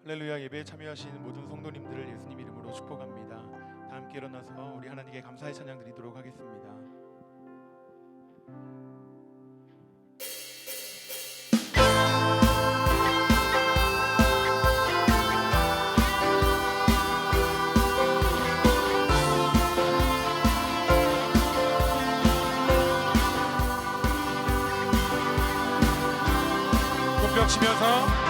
할렐루야. 예배에 참여하신 모든 성도님들을 예수님 이름으로 축복합니다. 다 함께 일어나서 우리 하나님께 감사의 찬양 드리도록 하겠습니다. 손뼉 치면서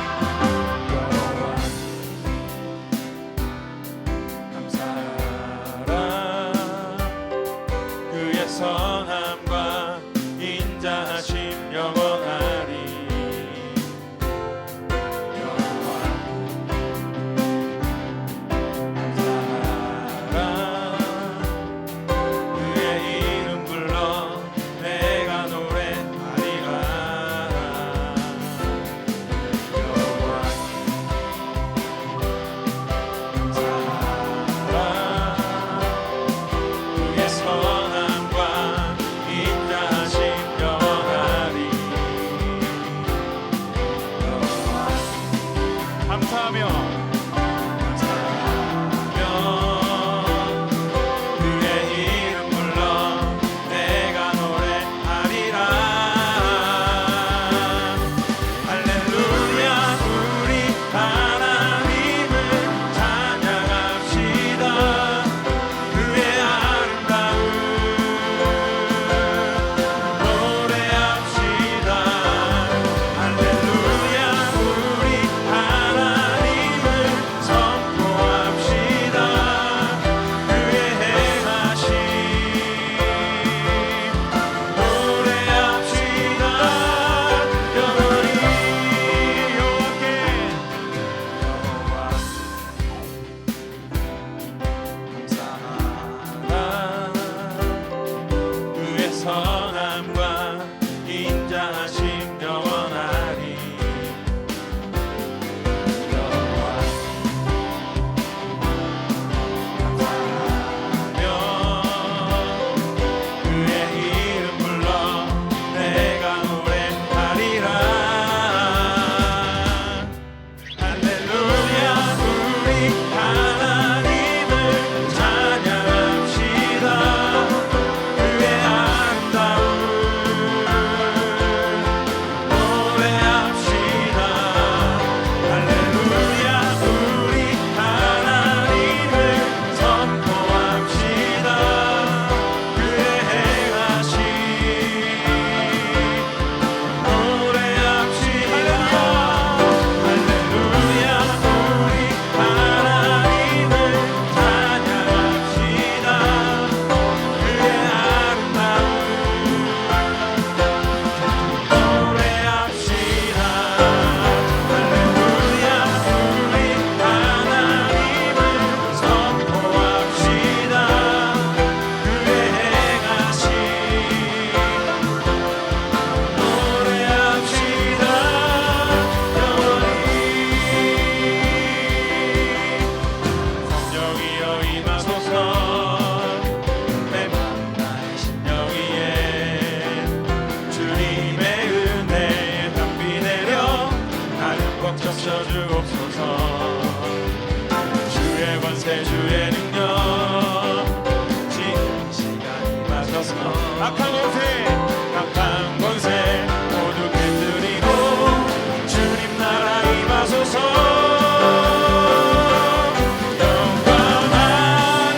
선함과 인자하심 영원하리. 여호와 감사하라. 그의 이름 불러 내가 노래하리라. 여호와 감사하라. 그의 선함과 인자하심 영원하리. 감사하며 그의 이름 불러 내가 노래하리라. 할렐루야. 우리 하나님을 찬양합시다. 그의 아름다움 노래합시다. 할렐루야. 우리 하나님을 선포합시다. 그의 행하심 노래합시다. 영원히 여호와께 여호와 감사하라. 그의 선함과 인자하심 영원하리. 여호와 감사하며 그의 이름 불러 내가 노래하리라. 할렐루야. 우리 하나님을 찬양합시다. 그의 아름다움 노래합시다. 할렐루야. 우리 하나님을 선포합시다. 그의 행하심 노래합시다. 할렐루야. 우리 하나님을 찬양합시다. 그의 아름다움 노래합시다. 할렐루야. 우리 하나님을 선포합시다. 그의 행하심 노래합시다. 영원히 성령이여 임하소서. 내 마음 나의 심령 위에 주님의 은혜의 향비 내려 나를 꽉 적셔주옵소서. 주의 권세 주의 능력 지금 이 시간 임하셔서 악한 권세 모두 깨뜨리고 주님 나라 임하소서. 영광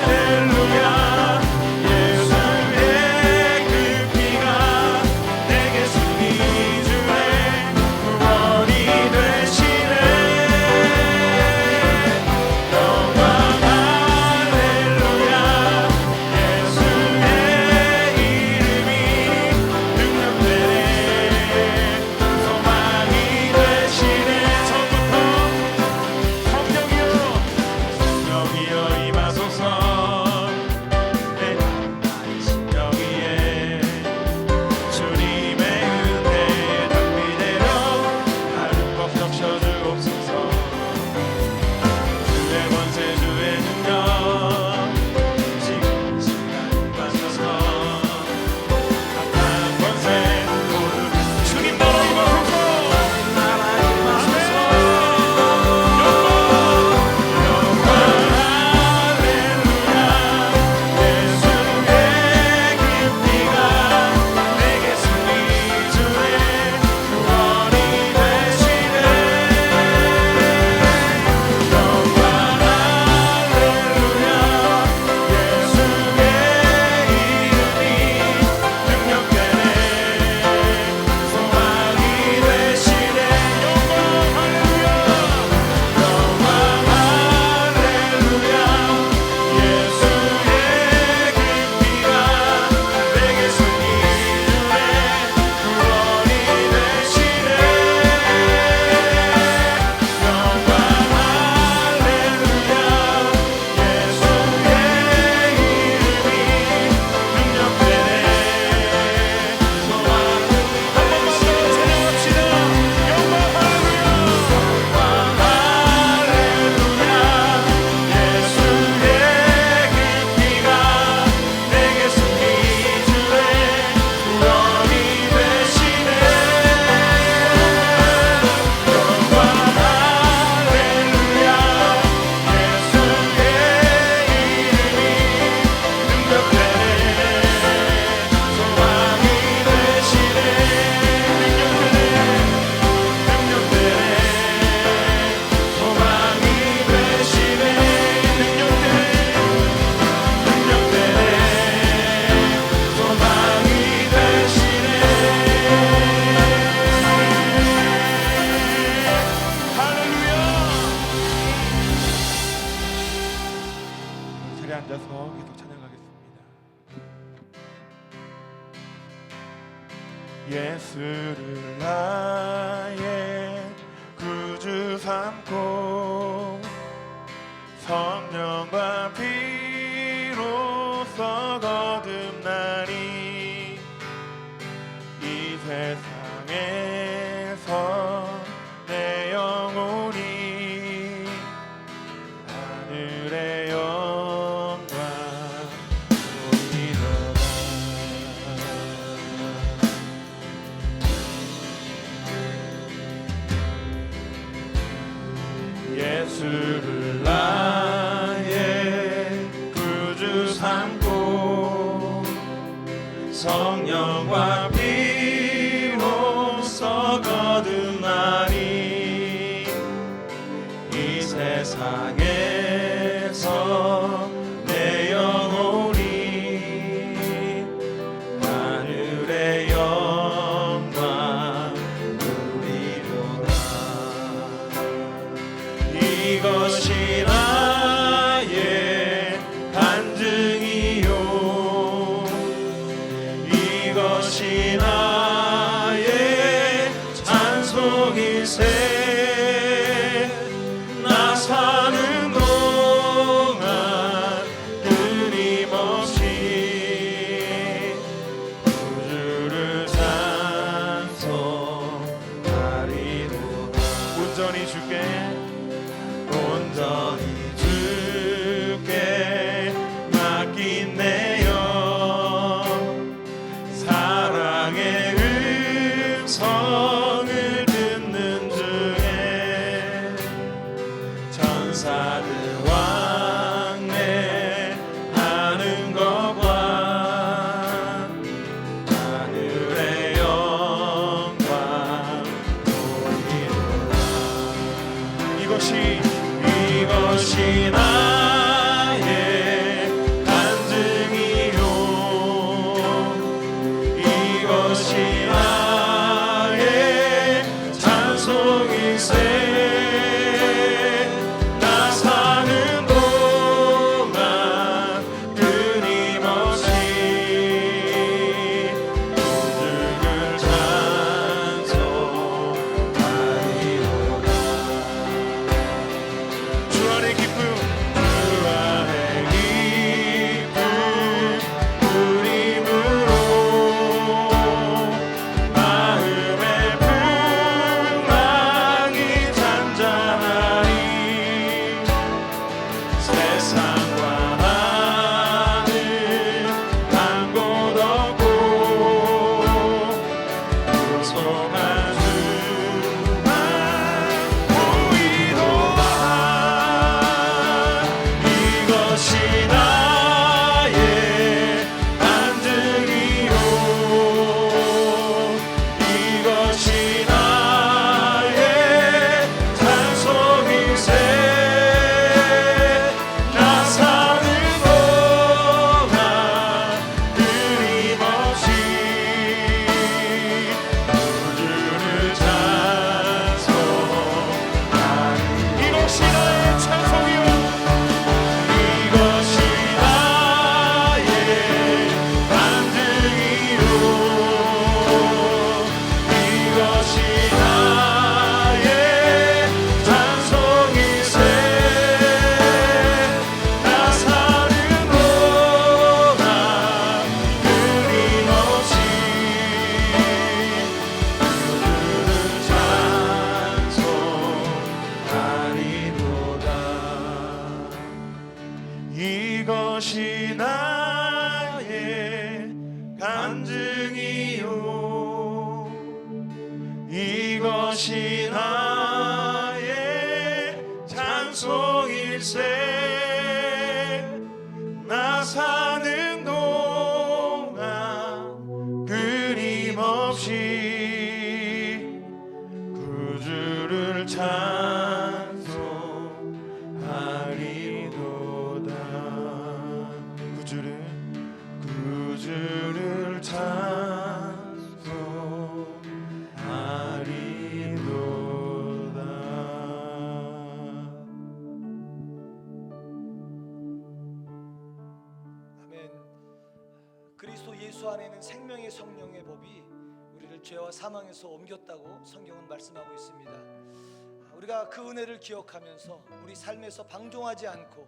할렐루야. 예수의 그 피가 내게 승리 주의 구원이 되시네. 영광 할렐루야. 앉아서 계속 찬양하겠습니다. 예수를 나의 구주 삼고 성령과 피로써 거듭나니 이 세상에서 내 영혼이 하늘의 영광 보이도다. 예수를 나의 구주 삼고 성령과 피로써 거듭나니 이 세상에서 내 영혼이 하늘의 영광 누리도다. 이것이 나의 간증이요 이것이 나의 찬송일세. 나 사는 동안 끊임없이 구주를 찬송하리로다. 온전히 주께 온전히 주께 맡긴 내 영 사랑의 음성을 듣는 중에 천사들 왕래하는 것과 하늘의 영광 보이노라. 이것이 나의 간증이요 이것이 나의 찬송일세. 나 사는 동안 끊임없이 구주를 찬송하리로다. 주 안의 기쁨 누림으로 마음의 풍랑이 잔잔하니 세상과 하늘 한 곳 없고 소망 주만 보이도다. 이것이 나의 간증이요 이것이 나의 찬송일세. 나 사는 동안 끊임없이 구주를 찬송하리. 이것이 나의 찬송이요 이것이 나의 간증이요 이것이 나의 찬송일세. 나 사는 동안 끊임없이 구주를 찬송하리로다. 이것이 나의 간증이요 이것이 나의 찬송일세. 나 사는 동안 끊임없이 구주를 찬송하리로다. 구주를 찬송하리로다. 예수 안에 있는 생명의 성령의 법이 우리를 죄와 사망에서 옮겼다고 성경은 말씀하고 있습니다. 우리가 그 은혜를 기억하면서 우리 삶에서 방종하지 않고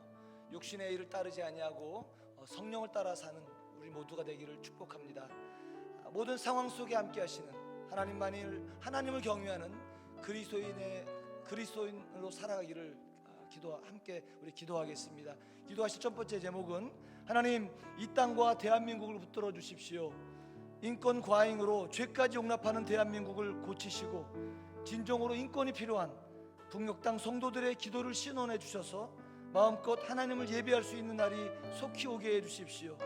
육신의 일을 따르지 아니하고 성령을 따라 사는 우리 모두가 되기를 축복합니다. 모든 상황 속에 함께 하시는 하나님을 경외하는 그리스도인으로 살아가기를 함께 우리 기도하겠습니다. 기도하실 첫 번째 제목은 하나님, 이 땅과 대한민국을 붙들어 주십시오. 인권 과잉으로 죄까지 용납하는 대한민국을 고치시고 진정으로 인권이 필요한 북녘 땅 성도들의 기도를 신원해 주셔서 마음껏 하나님을 예배할 수 있는 날이 속히 오게 해 주십시오.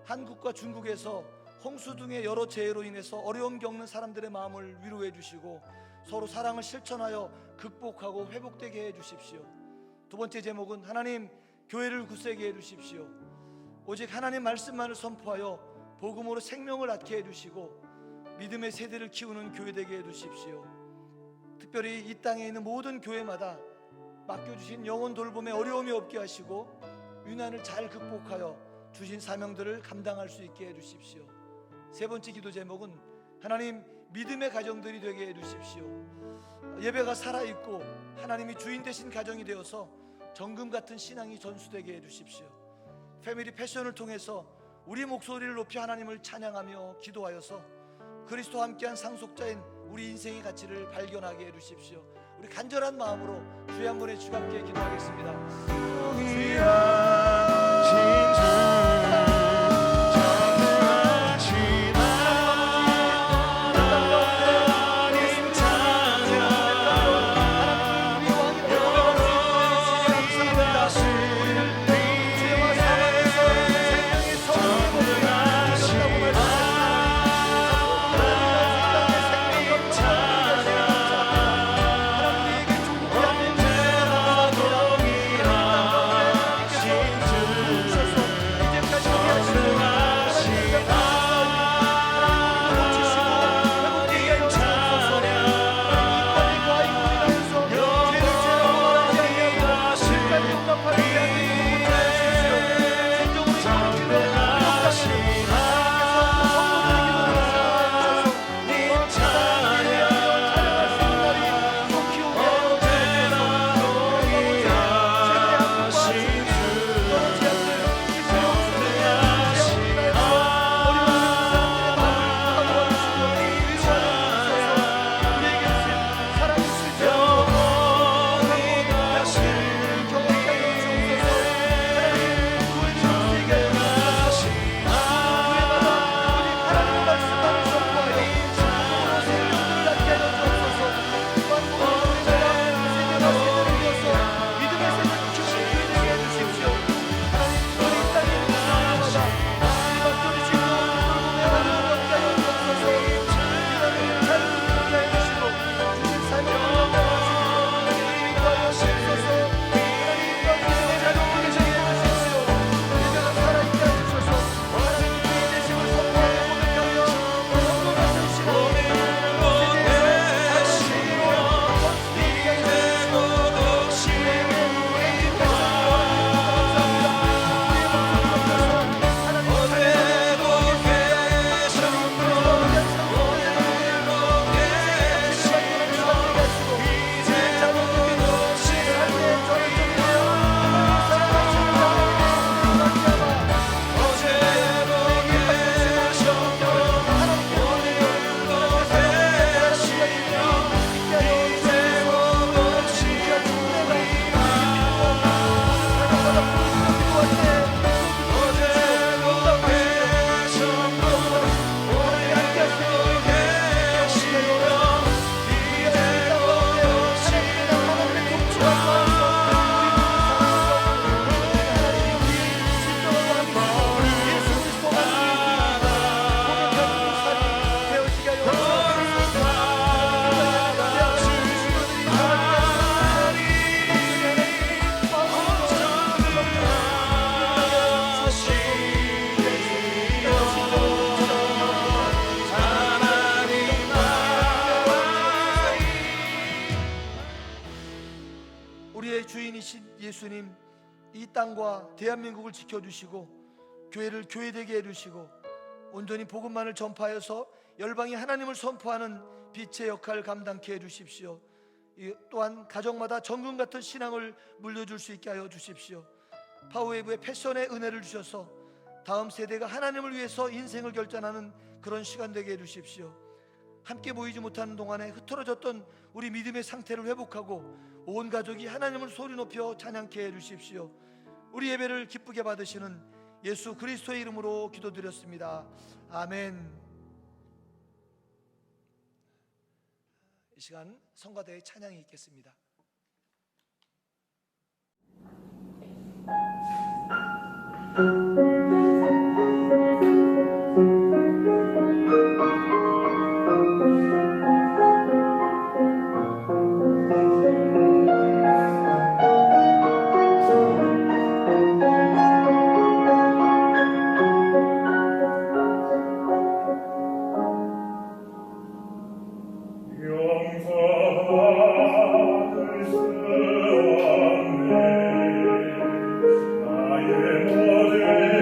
한국과 중국에서 홍수 등의 여러 재해로 인해서 어려움 겪는 사람들의 마음을 위로해 주시고 서로 사랑을 실천하여 극복하고 회복되게 해 주십시오. 두 번째 제목은 하나님, 교회를 굳세게 해 주십시오. 오직 하나님 말씀만을 선포하여 복음으로 생명을 낳게 해 주시고 믿음의 세대를 키우는 교회 되게 해 주십시오. 특별히 이 땅에 있는 모든 교회마다 맡겨주신 영혼 돌봄에 어려움이 없게 하시고 유난을 잘 극복하여 주신 사명들을 감당할 수 있게 해 주십시오. 세 번째 기도 제목은 하나님, 믿음의 가정들이 되게 해 주십시오. 예배가 살아있고 하나님이 주인 되신 가정이 되어서 정금 같은 신앙이 전수되게 해 주십시오. 패밀리 패션을 통해서 우리 목소리를 높이 하나님을 찬양하며 기도하여서 그리스도와 함께한 상속자인 우리 인생의 가치를 발견하게 해 주십시오. 우리 간절한 마음으로 주의 한 분의 주가 함께 기도하겠습니다. 예수님, 이 땅과 대한민국을 지켜주시고 교회를 교회되게 해주시고 온전히 복음만을 전파하여서 열방이 하나님을 선포하는 빛의 역할을 감당케 해주십시오. 또한 가정마다 정금 같은 신앙을 물려줄 수 있게 하여 주십시오. 파워웨이브의 패션의 은혜를 주셔서 다음 세대가 하나님을 위해서 인생을 결단하는 그런 시간 되게 해주십시오. 함께 모이지 못하는 동안에 흐트러졌던 우리 믿음의 상태를 회복하고 온 가족이 하나님을 소리 높여 찬양케 해주십시오. 우리 예배를 기쁘게 받으시는 예수 그리스도의 이름으로 기도드렸습니다. 아멘. 이 시간 성가대의 찬양이 있겠습니다. 용서받을 수 없네 나의 모든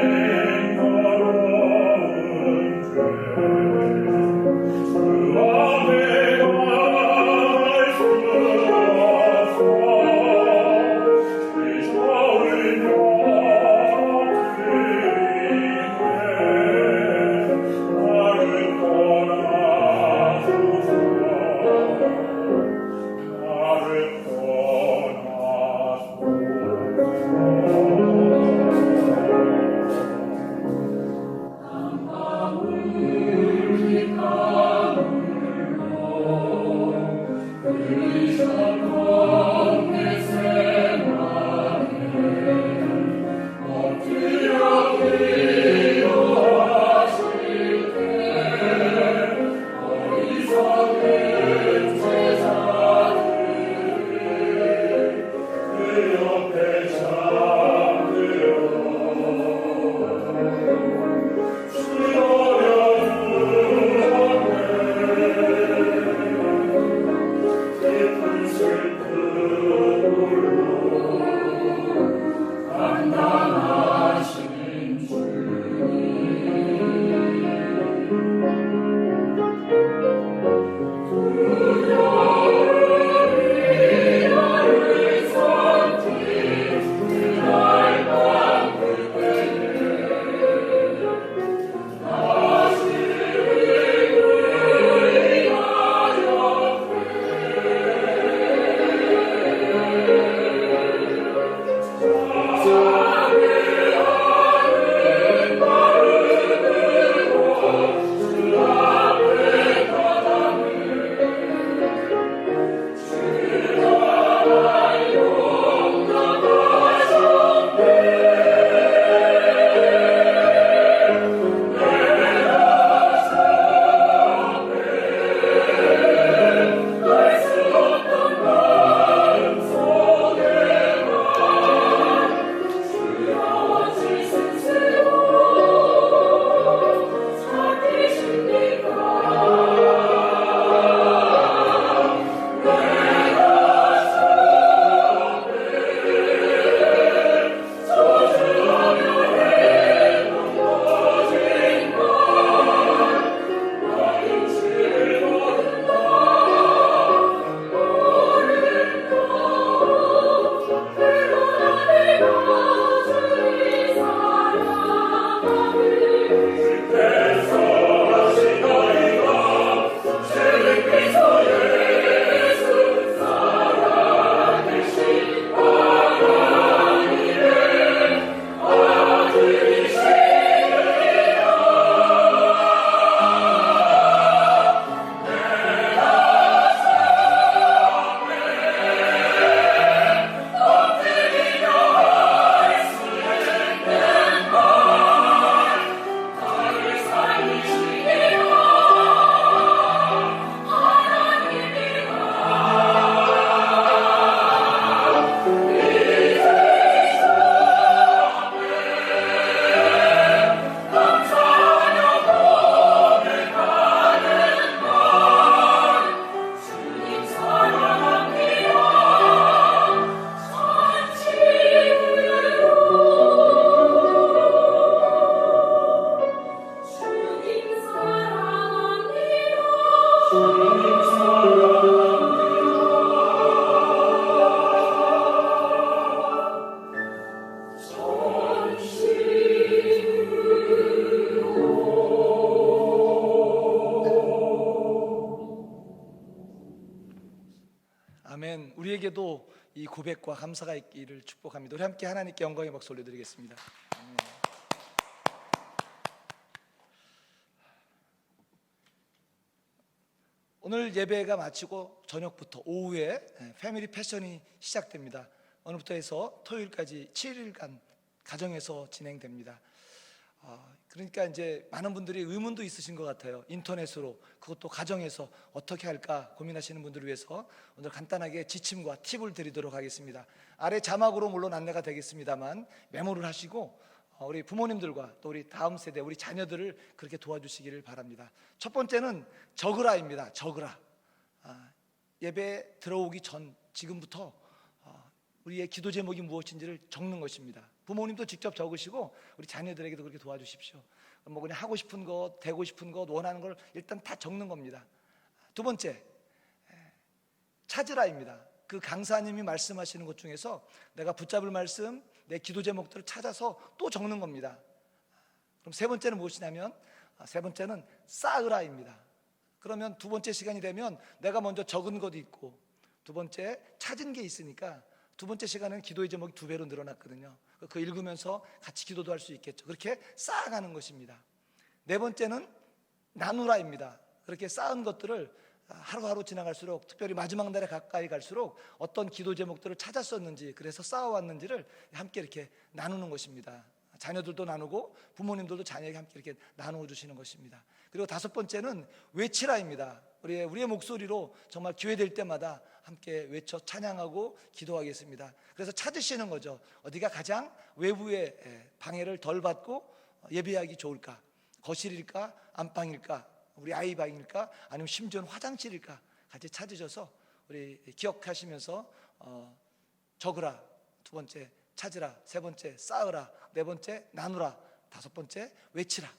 아멘. 우리에게도 이 고백과 감사가 있기를 축복합니다. 우리 함께 하나님께 영광의 박수 올려드리겠습니다. 아멘. 오늘 예배가 마치고 저녁부터 오후에 패밀리 패션이 시작됩니다. 오늘부터 해서 토요일까지 7일간 가정에서 진행됩니다. 그러니까 이제 많은 분들이 의문도 있으신 것 같아요. 인터넷으로, 그것도 가정에서 어떻게 할까 고민하시는 분들을 위해서 오늘 간단하게 지침과 팁을 드리도록 하겠습니다. 아래 자막으로 물론 안내가 되겠습니다만 메모를 하시고 우리 부모님들과 또 우리 다음 세대, 우리 자녀들을 그렇게 도와주시기를 바랍니다. 첫 번째는 적으라입니다. 적으라. 예배 들어오기 전 지금부터 우리의 기도 제목이 무엇인지를 적는 것입니다. 부모님도 직접 적으시고 우리 자녀들에게도 그렇게 도와주십시오. 뭐 그냥 하고 싶은 것, 되고 싶은 것, 원하는 걸 일단 다 적는 겁니다. 두 번째, 찾으라입니다. 그 강사님이 말씀하시는 것 중에서 내가 붙잡을 말씀, 내 기도 제목들을 찾아서 또 적는 겁니다. 그럼 세 번째는 무엇이냐면, 세 번째는 쌓으라입니다. 그러면 두 번째 시간이 되면 내가 먼저 적은 것도 있고 두 번째 찾은 게 있으니까 두 번째 시간에는 기도의 제목이 2배로 늘어났거든요. 그 읽으면서 같이 기도도 할 수 있겠죠. 그렇게 쌓아가는 것입니다. 네 번째는 나누라입니다. 그렇게 쌓은 것들을 하루하루 지나갈수록, 특별히 마지막 날에 가까이 갈수록 어떤 기도 제목들을 찾았었는지, 그래서 쌓아왔는지를 함께 이렇게 나누는 것입니다. 자녀들도 나누고 부모님들도 자녀에게 함께 이렇게 나누어 주시는 것입니다. 그리고 다섯 번째는 외치라입니다. 우리의 목소리로 정말 기회 될 때마다 함께 외쳐 찬양하고 기도하겠습니다. 그래서 찾으시는 거죠. 어디가 가장 외부의 방해를 덜 받고 예배하기 좋을까? 거실일까? 안방일까? 우리 아이 방일까? 아니면 심지어는 화장실일까? 같이 찾으셔서 우리 기억하시면서 적으라, 두 번째 찾으라, 세 번째 쌓으라, 네 번째 나누라, 다섯 번째 외치라.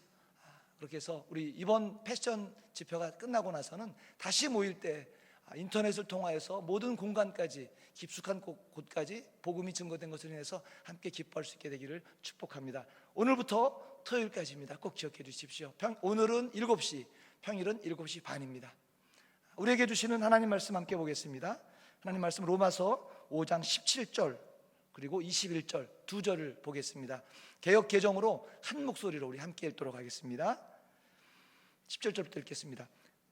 그렇게 해서 우리 이번 패션 집회가 끝나고 나서는 다시 모일 때 인터넷을 통하여서 모든 공간까지, 깊숙한 곳까지 복음이 증거된 것으로 인해서 함께 기뻐할 수 있게 되기를 축복합니다. 오늘부터 토요일까지입니다. 꼭 기억해 주십시오. 오늘은 7시, 평일은 7시 반입니다. 우리에게 주시는 하나님 말씀 함께 보겠습니다. 하나님 말씀 로마서 5장 17절 그리고 21절 두 절을 보겠습니다. 개역 개정으로 한 목소리로 우리 함께 읽도록 하겠습니다. 17절부터 읽겠습니다.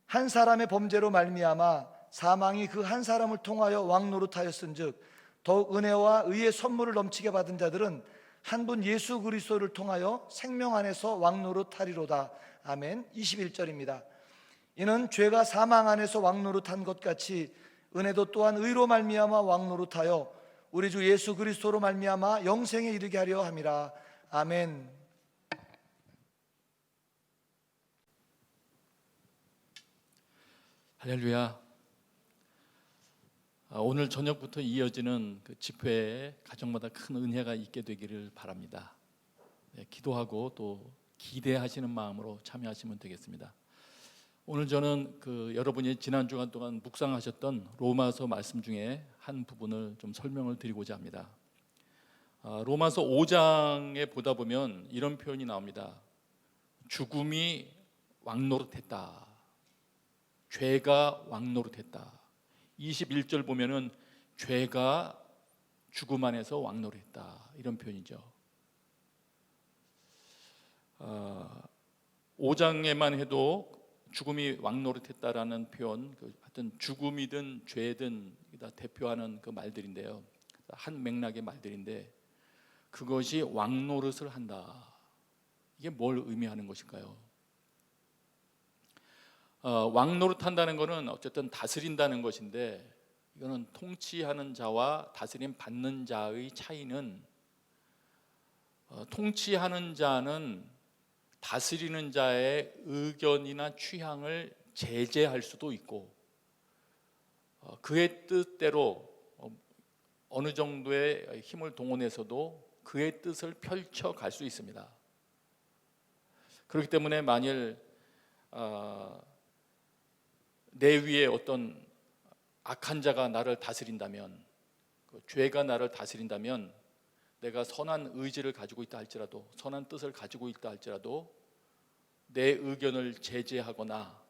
한 사람의 범죄로 말미암아 사망이 그 한 사람을 통하여 왕노릇하였은즉 더욱 은혜와 의의 선물을 넘치게 받은 자들은 한 분 예수 그리스도를 통하여 생명 안에서 왕노릇하리로다. 아멘. 21절입니다. 이는 죄가 사망 안에서 왕노릇한 것 같이 은혜도 또한 의로 말미암아 왕노릇하여 우리 주 예수 그리스도로 말미암아 영생에 이르게 하려 함이라. 아멘. 할렐루야. 오늘 저녁부터 이어지는 그 집회에 가정마다 큰 은혜가 있게 되기를 바랍니다. 기도하고 또 기대하시는 마음으로 참여하시면 되겠습니다. 오늘 저는 여러분이 지난 주간 동안 묵상하셨던 로마서 말씀 중에 한 부분을 좀 설명을 드리고자 합니다. 로마서 5장에 보다 보면 이런 표현이 나옵니다. 죽음이 왕노릇했다. 죄가 왕노릇했다. 21절 보면은 죄가 죽음 안에서 왕노릇했다. 이런 표현이죠. 5장에만 해도 죽음이 왕노릇했다라는 표현, 하여튼 죽음이든 죄든 다 대표하는 그 말들인데요. 한 맥락의 말들인데 그것이 왕노릇을 한다. 이게 뭘 의미하는 것일까요? 왕노릇한다는 것은 어쨌든 다스린다는 것인데 이거는 통치하는 자와 다스림 받는 자의 차이는 통치하는 자는 다스리는 자의 의견이나 취향을 제재할 수도 있고 그의 뜻대로 어느 정도의 힘을 동원해서도 그의 뜻을 펼쳐갈 수 있습니다. 그렇기 때문에 만일 내 위에 어떤 악한 자가 나를 다스린다면, 죄가 나를 다스린다면 내가 선한 의지를 가지고 있다 할지라도, 선한 뜻을 가지고 있다 할지라도 내 의견을 제재하거나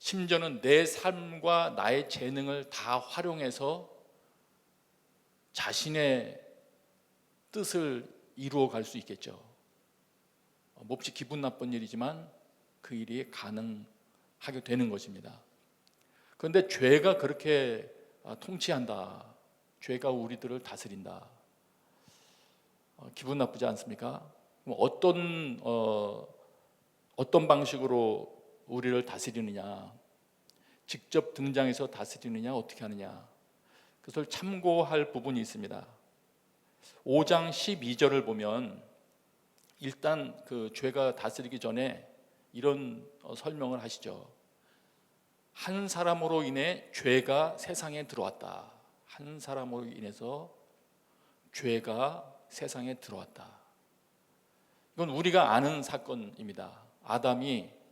심지어는 내 삶과 나의 재능을 다 활용해서 자신의 뜻을 이루어 갈 수 있겠죠. 몹시 기분 나쁜 일이지만 그 일이 가능하게 되는 것입니다. 그런데 죄가 그렇게 통치한다. 죄가 우리들을 다스린다. 기분 나쁘지 않습니까? 어떤 방식으로 우리를 다스리느냐, 직접 등장해서 다스리느냐, 어떻게 하느냐, 그것을 참고할 부분이 있습니다. 5장 12절을 보면 일단 그 죄가 다스리기 전에 이런 설명을 하시죠. 한 사람으로 인해 죄가 세상에 들어왔다. 한 사람으로 인해서 죄가 세상에 들어왔다. 이건 우리가 아는 사건입니다. 아담이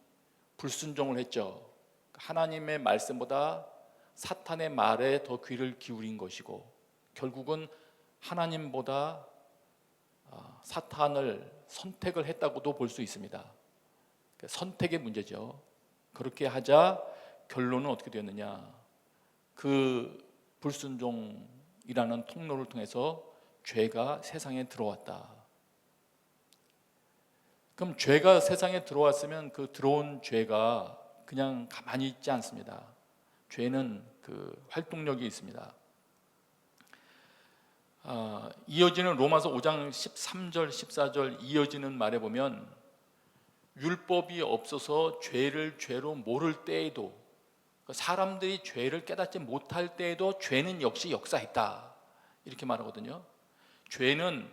불순종을 했죠. 하나님의 말씀보다 사탄의 말에 더 귀를 기울인 것이고, 결국은 하나님보다 사탄을 선택을 했다고도 볼 수 있습니다. 선택의 문제죠. 그렇게 하자 결론은 어떻게 되었느냐? 그 불순종이라는 통로를 통해서 죄가 세상에 들어왔다. 그럼 죄가 세상에 들어왔으면 그 들어온 죄가 그냥 가만히 있지 않습니다. 죄는 그 활동력이 있습니다. 이어지는 로마서 5장 13절 14절 이어지는 말에 보면 율법이 없어서 죄를 죄로 모를 때에도, 사람들이 죄를 깨닫지 못할 때에도 죄는 역시 역사했다, 이렇게 말하거든요. 죄는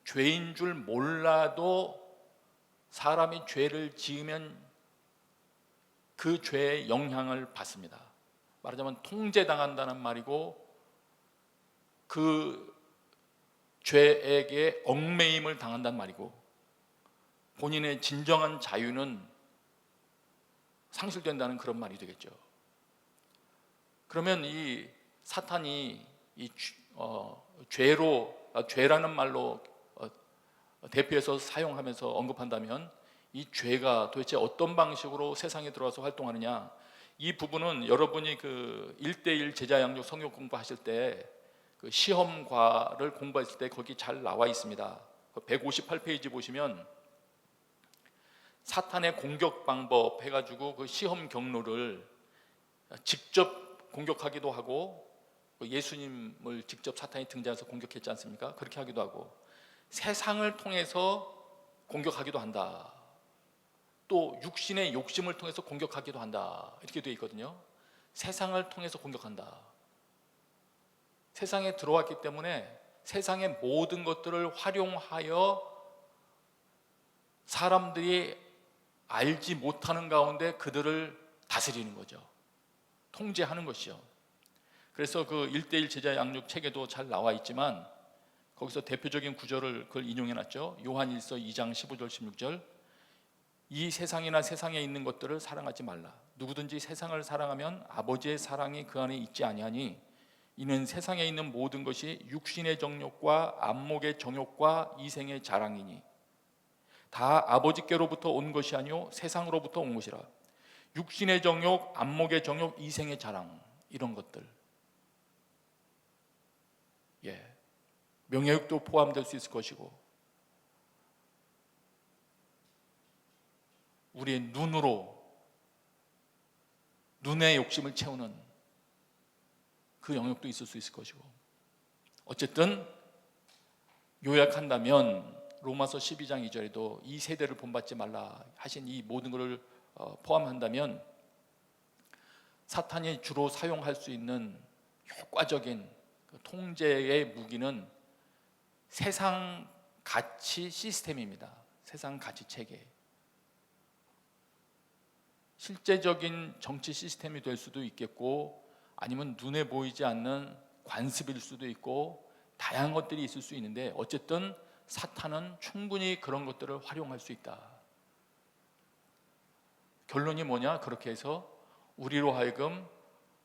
죄인 줄 몰라도 사람이 죄를 지으면 그 죄의 영향을 받습니다. 말하자면 통제당한다는 말이고, 그 죄에게 얽매임을 당한다는 말이고, 본인의 진정한 자유는 상실된다는 그런 말이 되겠죠. 그러면 이 사탄이 죄라는 말로 대표해서 사용하면서 언급한다면, 이 죄가 도대체 어떤 방식으로 세상에 들어와서 활동하느냐, 이 부분은 여러분이 그 1:1 제자 양육 성경 공부하실 때 그 시험과를 공부했을 때 거기 잘 나와 있습니다. 158페이지 보시면 사탄의 공격 방법 해가지고 그 시험 경로를 직접 공격하기도 하고, 예수님을 직접 사탄이 등장해서 공격했지 않습니까? 그렇게 하기도 하고, 세상을 통해서 공격하기도 한다. 또 육신의 욕심을 통해서 공격하기도 한다, 이렇게 되어 있거든요. 세상을 통해서 공격한다. 세상에 들어왔기 때문에 세상의 모든 것들을 활용하여 사람들이 알지 못하는 가운데 그들을 다스리는 거죠. 통제하는 것이죠. 그래서 그 1:1 제자 양육 책에도 잘 나와 있지만, 거기서 대표적인 구절을 그걸 인용해 놨죠. 요한일서 2장 15절 16절. 이 세상이나 세상에 있는 것들을 사랑하지 말라. 누구든지 세상을 사랑하면 아버지의 사랑이 그 안에 있지 아니하니, 이는 세상에 있는 모든 것이 육신의 정욕과 안목의 정욕과 이생의 자랑이니 다 아버지께로부터 온 것이 아니요 세상으로부터 온 것이라. 육신의 정욕, 안목의 정욕, 이생의 자랑, 이런 것들, 명예욕도 포함될 수 있을 것이고, 우리의 눈의 욕심을 채우는 그 영역도 있을 수 있을 것이고, 어쨌든 요약한다면 로마서 12장 2절에도 이 세대를 본받지 말라 하신 이 모든 것을 포함한다면, 사탄이 주로 사용할 수 있는 효과적인 통제의 무기는 세상 가치 시스템입니다. 세상 가치 체계. 실제적인 정치 시스템이 될 수도 있겠고, 아니면 눈에 보이지 않는 관습일 수도 있고, 다양한 것들이 있을 수 있는데, 어쨌든 사탄은 충분히 그런 것들을 활용할 수 있다. 결론이 뭐냐? 그렇게 해서 우리로 하여금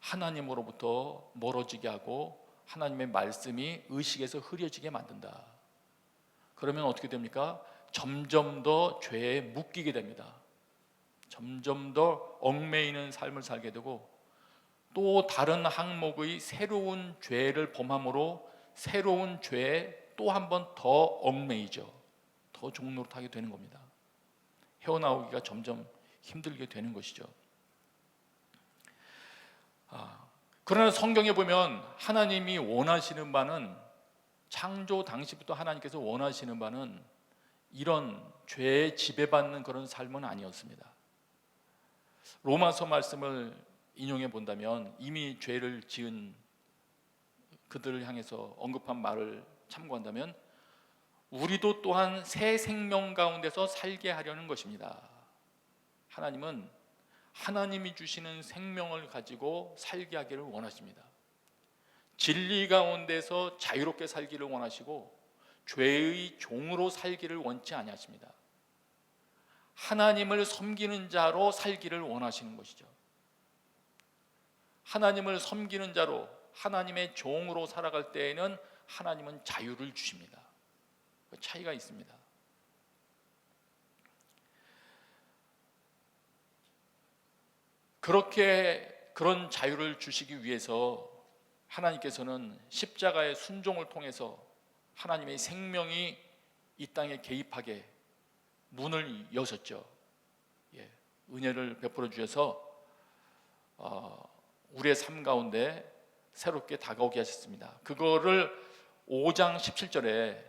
하나님으로부터 멀어지게 하고 하나님의 말씀이 의식에서 흐려지게 만든다. 그러면 어떻게 됩니까? 점점 더 죄에 묶이게 됩니다. 점점 더 얽매이는 삶을 살게 되고 또 다른 항목의 새로운 죄를 범함으로 새로운 죄에 또 한 번 더 얽매이죠. 더 종노릇하게 되는 겁니다. 헤어나오기가 점점 힘들게 되는 것이죠. 그러나 성경에 보면 하나님이 원하시는 바는, 창조 당시부터 하나님께서 원하시는 바는 이런 죄에 지배받는 그런 삶은 아니었습니다. 로마서 말씀을 인용해 본다면 이미 죄를 지은 그들을 향해서 언급한 말을 참고한다면 우리도 또한 새 생명 가운데서 살게 하려는 것입니다. 하나님은 하나님이 주시는 생명을 가지고 살게 하기를 원하십니다. 진리 가운데서 자유롭게 살기를 원하시고 죄의 종으로 살기를 원치 아니하십니다. 하나님을 섬기는 자로 살기를 원하시는 것이죠. 하나님을 섬기는 자로, 하나님의 종으로 살아갈 때에는 하나님은 자유를 주십니다. 그 차이가 있습니다. 그런 자유를 주시기 위해서 하나님께서는 십자가의 순종을 통해서 하나님의 생명이 이 땅에 개입하게 문을 여셨죠. 은혜를 베풀어 주셔서 우리의 삶 가운데 새롭게 다가오게 하셨습니다. 그거를 5장 17절에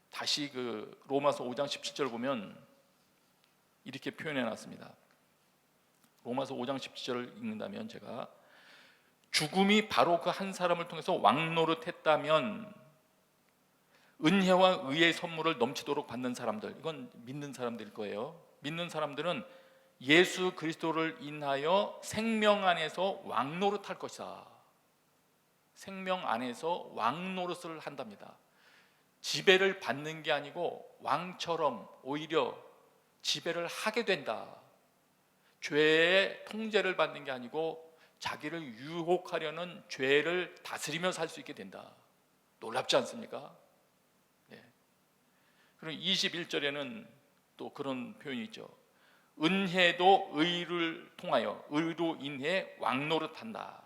다시 그 로마서 5장 17절을 보면 이렇게 표현해 놨습니다. 로마서 5장 17절을 읽는다면, 제가 죽음이 바로 그 한 사람을 통해서 왕노릇했다면 은혜와 의의 선물을 넘치도록 받는 사람들, 이건 믿는 사람들일 거예요. 믿는 사람들은 예수 그리스도를 인하여 생명 안에서 왕노릇할 것이다. 생명 안에서 왕노릇을 한답니다. 지배를 받는 게 아니고 왕처럼 오히려 지배를 하게 된다. 죄의 통제를 받는 게 아니고 자기를 유혹하려는 죄를 다스리며 살 수 있게 된다. 놀랍지 않습니까? 그리고 21절에는 또 그런 표현이 있죠. 은혜도 의를 통하여, 의로 인해 왕노릇한다.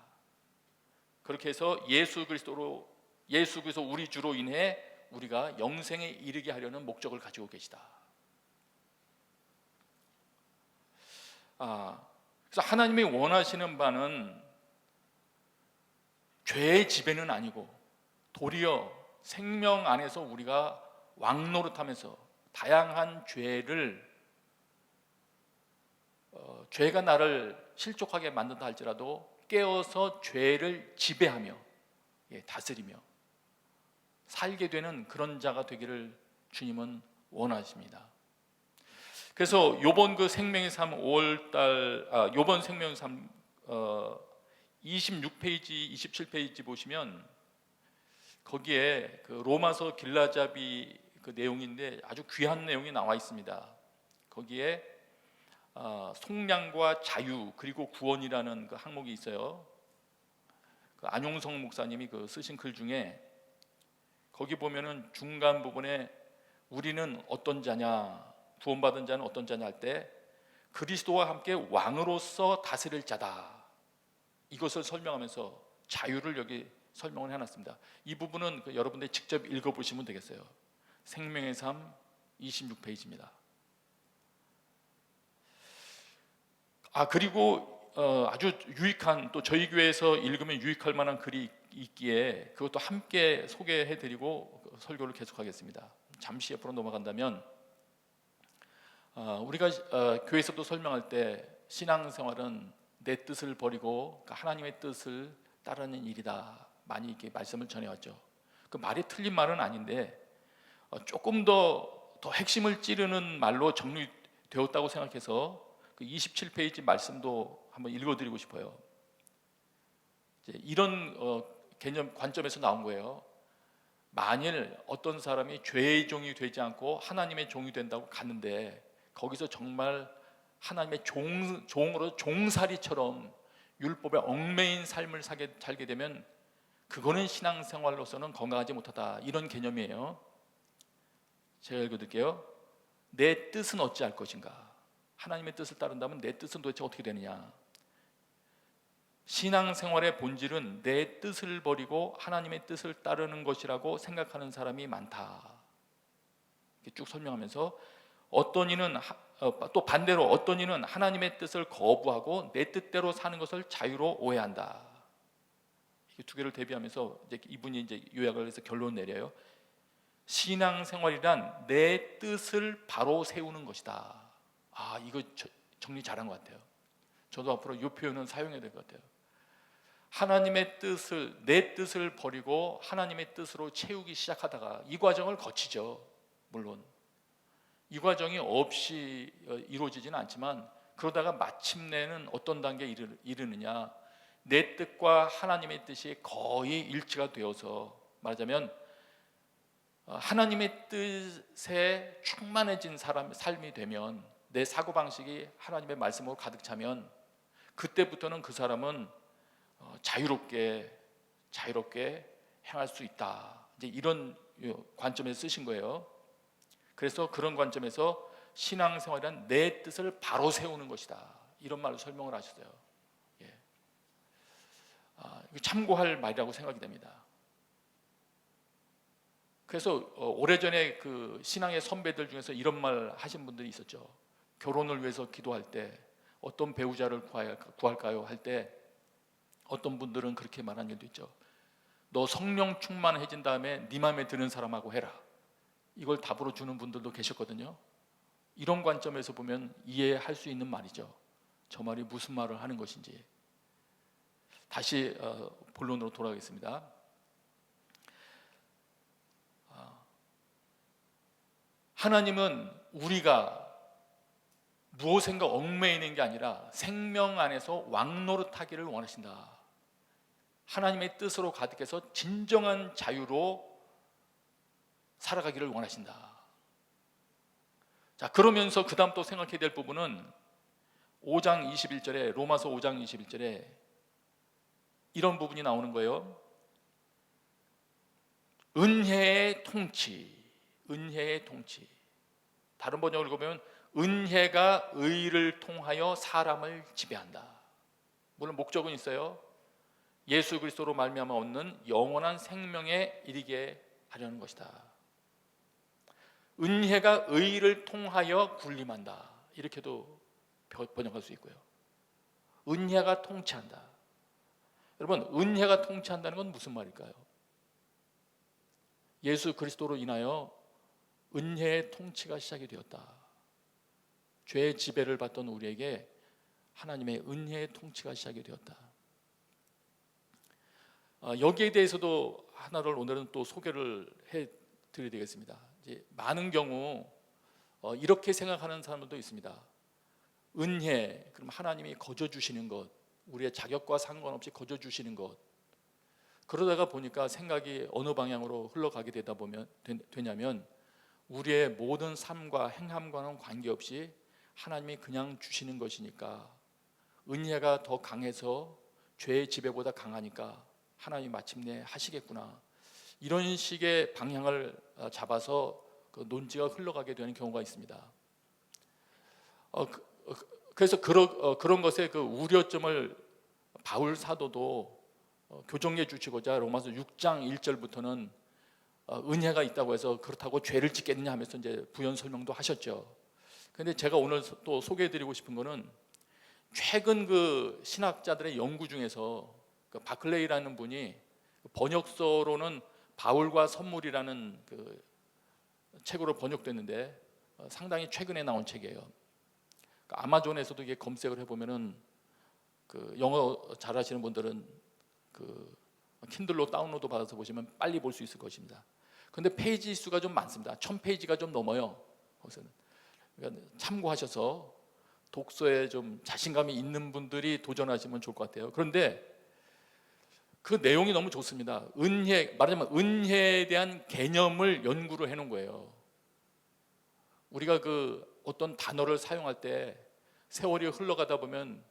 그렇게 해서 예수 그리스도 우리 주로 인해 우리가 영생에 이르게 하려는 목적을 가지고 계시다. 그래서 하나님이 원하시는 바는 죄의 지배는 아니고 도리어 생명 안에서 우리가 왕노릇하면서 다양한 죄가 나를 실족하게 만든다 할지라도 깨어서 죄를 지배하며 다스리며 살게 되는 그런 자가 되기를 주님은 원하십니다. 그래서 요번 그 생명의 삶 5월달 요번 생명의 삶 26페이지 27페이지 보시면 거기에 그 로마서 길라잡이 그 내용인데 아주 귀한 내용이 나와 있습니다. 거기에 속량과 자유 그리고 구원이라는 그 항목이 있어요. 그 안용성 목사님이 그 쓰신 글 중에 거기 보면은 중간 부분에 우리는 어떤 자냐, 구원받은 자는 어떤 자냐 할 때 그리스도와 함께 왕으로서 다스릴 자다. 이것을 설명하면서 자유를 여기 설명을 해놨습니다. 이 부분은 여러분들이 직접 읽어보시면 되겠어요. 생명의 삶 26페이지입니다. 그리고 아주 유익한, 또 저희 교회에서 읽으면 유익할 만한 글이 있기에 그것도 함께 소개해드리고 설교를 계속하겠습니다. 잠시 옆으로 넘어간다면 우리가 교회에서도 설명할 때 신앙생활은 내 뜻을 버리고 하나님의 뜻을 따르는 일이다. 많이 이렇게 말씀을 전해왔죠. 그 말이 틀린 말은 아닌데 조금 더 핵심을 찌르는 말로 정리되었다고 생각해서 그 27페이지 말씀도 한번 읽어드리고 싶어요. 이런 개념 관점에서 나온 거예요. 만일 어떤 사람이 죄의 종이 되지 않고 하나님의 종이 된다고 갔는데 거기서 정말 하나님의 종으로 종살이처럼 율법에 얽매인 삶을 살게 되면 그거는 신앙생활로서는 건강하지 못하다. 이런 개념이에요. 제가 읽어드릴게요. 내 뜻은 어찌할 것인가? 하나님의 뜻을 따른다면 내 뜻은 도대체 어떻게 되느냐? 신앙생활의 본질은 내 뜻을 버리고 하나님의 뜻을 따르는 것이라고 생각하는 사람이 많다. 이렇게 쭉 설명하면서 어떤 이는 또 반대로 어떤 이는 하나님의 뜻을 거부하고 내 뜻대로 사는 것을 자유로 오해한다. 이 두 개를 대비하면서 이제 이분이 이제 요약을 해서 결론 내려요. 신앙생활이란 내 뜻을 바로 세우는 것이다. 이거 정리 잘한 것 같아요. 저도 앞으로 이 표현은 사용해야 될 것 같아요. 하나님의 뜻을, 내 뜻을 버리고 하나님의 뜻으로 채우기 시작하다가 이 과정을 거치죠. 물론 이 과정이 없이 이루어지지는 않지만 그러다가 마침내는 어떤 단계에 이르느냐, 내 뜻과 하나님의 뜻이 거의 일치가 되어서, 말하자면 하나님의 뜻에 충만해진 삶이 되면, 내 사고방식이 하나님의 말씀으로 가득 차면 그때부터는 그 사람은 자유롭게 행할 수 있다. 이제 이런 관점에서 쓰신 거예요. 그래서 그런 관점에서 신앙생활이란 내 뜻을 바로 세우는 것이다. 이런 말로 설명을 하셨어요. 참고할 말이라고 생각이 됩니다. 그래서 오래전에 그 신앙의 선배들 중에서 이런 말 하신 분들이 있었죠. 결혼을 위해서 기도할 때 어떤 배우자를 구할까요? 할 때 어떤 분들은 그렇게 말한 일도 있죠. 너 성령 충만해진 다음에 네 마음에 드는 사람하고 해라. 이걸 답으로 주는 분들도 계셨거든요. 이런 관점에서 보면 이해할 수 있는 말이죠. 저 말이 무슨 말을 하는 것인지. 다시 본론으로 돌아가겠습니다. 하나님은 우리가 무엇인가 얽매이는 게 아니라 생명 안에서 왕노릇하기를 원하신다. 하나님의 뜻으로 가득해서 진정한 자유로 살아가기를 원하신다. 자, 그러면서 그 다음 또 생각해야 될 부분은 5장 21절에, 로마서 5장 21절에 이런 부분이 나오는 거예요. 은혜의 통치. 다른 번역을 보면 은혜가 의를 통하여 사람을 지배한다. 물론 목적은 있어요. 예수 그리스도로 말미암아 얻는 영원한 생명에 이르게 하려는 것이다. 은혜가 의를 통하여 군림한다. 이렇게도 번역할 수 있고요. 은혜가 통치한다. 여러분, 은혜가 통치한다는 건 무슨 말일까요? 예수 그리스도로 인하여 은혜의 통치가 시작이 되었다. 죄의 지배를 받던 우리에게 하나님의 은혜의 통치가 시작이 되었다. 여기에 대해서도 하나를 오늘은 또 소개를 해드려야 되겠습니다. 이제 많은 경우 이렇게 생각하는 사람들도 있습니다. 은혜, 그럼 하나님이 거저 주시는 것, 우리의 자격과 상관없이 거저 주시는 것. 그러다가 보니까 생각이 어느 방향으로 흘러가게 되냐면 우리의 모든 삶과 행함과는 관계없이 하나님이 그냥 주시는 것이니까, 은혜가 더 강해서 죄의 지배보다 강하니까 하나님이 마침내 하시겠구나, 이런 식의 방향을 잡아서 그 논지가 흘러가게 되는 경우가 있습니다. 그래서 그런 것에 그 우려점을 바울 사도도 교정해 주시고자 로마서 6장 1절부터는 은혜가 있다고 해서 그렇다고 죄를 짓겠느냐 하면서 이제 부연 설명도 하셨죠. 그런데 제가 오늘 또 소개해드리고 싶은 거는 최근 그 신학자들의 연구 중에서 그 바클레이라는 분이 번역서로는 바울과 선물이라는 그 책으로 번역됐는데 상당히 최근에 나온 책이에요. 아마존에서도 이게 검색을 해보면은 그 영어 잘하시는 분들은 그 킨들로 다운로드 받아서 보시면 빨리 볼 수 있을 것입니다. 그런데 페이지 수가 좀 많습니다. 1000페이지가 좀 넘어요. 거기서는. 그러니까 참고하셔서 독서에 좀 자신감이 있는 분들이 도전하시면 좋을 것 같아요. 그런데 그 내용이 너무 좋습니다. 말하자면 은혜에 대한 개념을 연구를 해놓은 거예요. 우리가 그 어떤 단어를 사용할 때 세월이 흘러가다 보면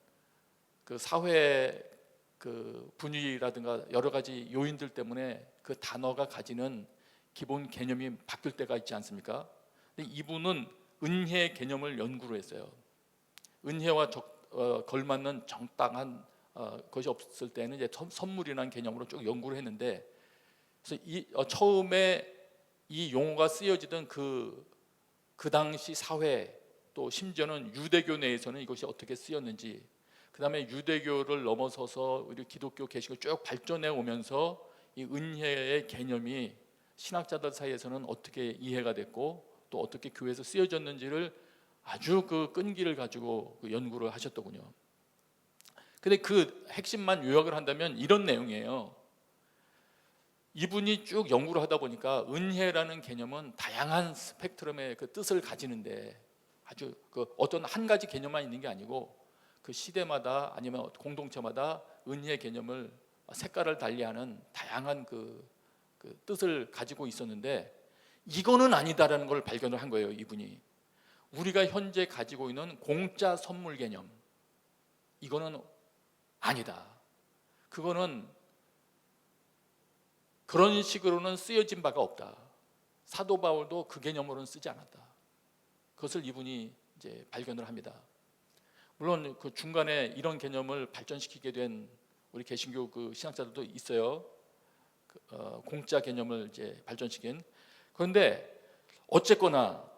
그 사회 그 분위기라든가 여러 가지 요인들 때문에 그 단어가 가지는 기본 개념이 바뀔 때가 있지 않습니까? 근데 이분은 은혜의 개념을 연구를 했어요. 은혜와 걸맞는 정당한 것이 없을 때는 이제 선물이라는 개념으로 쭉 연구를 했는데, 그래서 처음에 이 용어가 쓰여지던 그 당시 사회, 또 심지어는 유대교 내에서는 이것이 어떻게 쓰였는지, 그 다음에 유대교를 넘어서서 우리 기독교 개신교 쭉 발전해 오면서 이 은혜의 개념이 신학자들 사이에서는 어떻게 이해가 됐고 또 어떻게 교회에서 쓰여졌는지를 아주 그 끈기를 가지고 그 연구를 하셨더군요. 근데 그 핵심만 요약을 한다면 이런 내용이에요. 이분이 쭉 연구를 하다 보니까 은혜라는 개념은 다양한 스펙트럼의 그 뜻을 가지는데, 아주 그 어떤 한 가지 개념만 있는 게 아니고 그 시대마다 아니면 공동체마다 은혜의 개념을 색깔을 달리하는 다양한 그 뜻을 가지고 있었는데, 이거는 아니다라는 걸 발견을 한 거예요. 이분이 우리가 현재 가지고 있는 공짜 선물 개념, 이거는 아니다. 그거는 그런 식으로는 쓰여진 바가 없다. 사도 바울도 그 개념으로는 쓰지 않았다. 그것을 이분이 이제 발견을 합니다. 물론 그 중간에 이런 개념을 발전시키게 된 우리 개신교 그 신학자들도 있어요. 공짜 개념을 이제 발전시킨. 그런데 어쨌거나